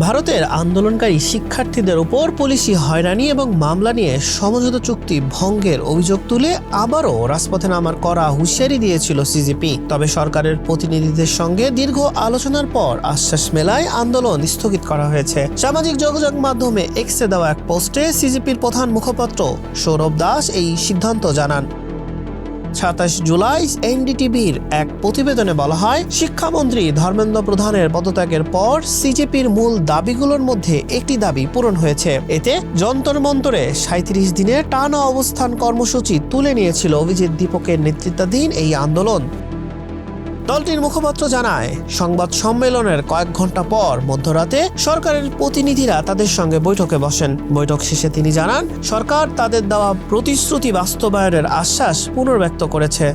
ভারতের আন্দোলনকারী শিক্ষার্থীদের উপর পুলিশি হয়রানি এবং মামলা নিয়ে সমঝোতা চুক্তি ভঙ্গের অভিযোগ তুলে আবারও রাজপথে নামার কড়া হুঁশিয়ারি দিয়েছিল সিজেপি। তবে সরকারের প্রতিনিধিদের সঙ্গে দীর্ঘ আলোচনার পর আশ্বাস মেলায় আন্দোলন স্থগিত করা হয়েছে। সামাজিক যোগাযোগ মাধ্যমে এক্সে দেওয়া এক পোস্টে সিজেপির প্রধান মুখপাত্র সৌরভ দাস এই সিদ্ধান্ত জানান। ২৭ জুলাই এনডিটিভির এক প্রতিবেদনে বলা হয়, শিক্ষামন্ত্রী ধর্মেন্দ্র প্রধানের পদত্যাগের পর সিজেপির মূল দাবিগুলোর মধ্যে একটি দাবি পূরণ হয়েছে। এতে যন্তর মন্তরে ৩৭ দিনের টানা অবস্থান কর্মসূচি তুলে নিয়েছিল অভিজিৎ দীপকের নেতৃত্বাধীন এই আন্দোলন। দলটির মুখপাত্র জানায়, সংবাদ সম্মেলনের কয়েক ঘন্টা পর মধ্যরাতে সরকারের প্রতিনিধিরা তাদের সঙ্গে বৈঠকে বসেন। বৈঠক শেষে তিনি জানান, সরকার তাদের দেওয়া প্রতিশ্রুতি বাস্তবায়নের আশ্বাস পুনর্ব্যক্ত করেছে।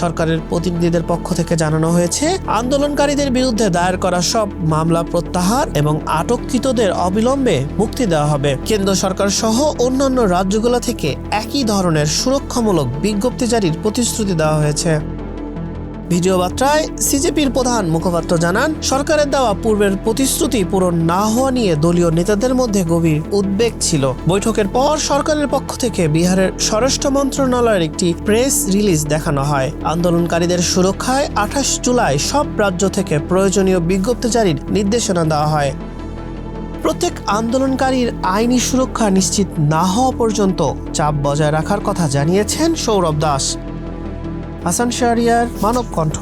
সরকারের প্রতিনিধিদের পক্ষ থেকে জানানো হয়েছে, আন্দোলনকারীদের বিরুদ্ধে দায়ের করা সব মামলা প্রত্যাহার এবং আটককৃতদের অবিলম্বে মুক্তি দেওয়া হবে। কেন্দ্র সরকার সহ অন্যান্য রাজ্যগুলো থেকে একই ধরনের সুরক্ষামূলক বিজ্ঞপ্তি জারির প্রতিশ্রুতি দেওয়া হয়েছে। ভিডিও বার্তায় সিজেপির প্রধান মুখপাত্র জানান, সরকারের দেওয়া পূর্বের প্রতিশ্রুতি পূরণ না হওয়া নিয়ে দলীয় নেতাদের মধ্যে গভীর উদ্বেগ ছিল। বৈঠকের পর সরকারের পক্ষ থেকে বিহারের স্বরাষ্ট্র মন্ত্রণালয়ের একটি প্রেস রিলিজ দেখানো হয়। আন্দোলনকারীদের সুরক্ষায় ২৮ জুলাই সব রাজ্য থেকে প্রয়োজনীয় বিজ্ঞপ্তি জারির নির্দেশনা দেওয়া হয়। প্রত্যেক আন্দোলনকারীর আইনি সুরক্ষা নিশ্চিত না হওয়া পর্যন্ত চাপ বজায় রাখার কথা জানিয়েছেন সৌরভ দাস। হাসান শাহরিয়ার, মানব কণ্ঠ।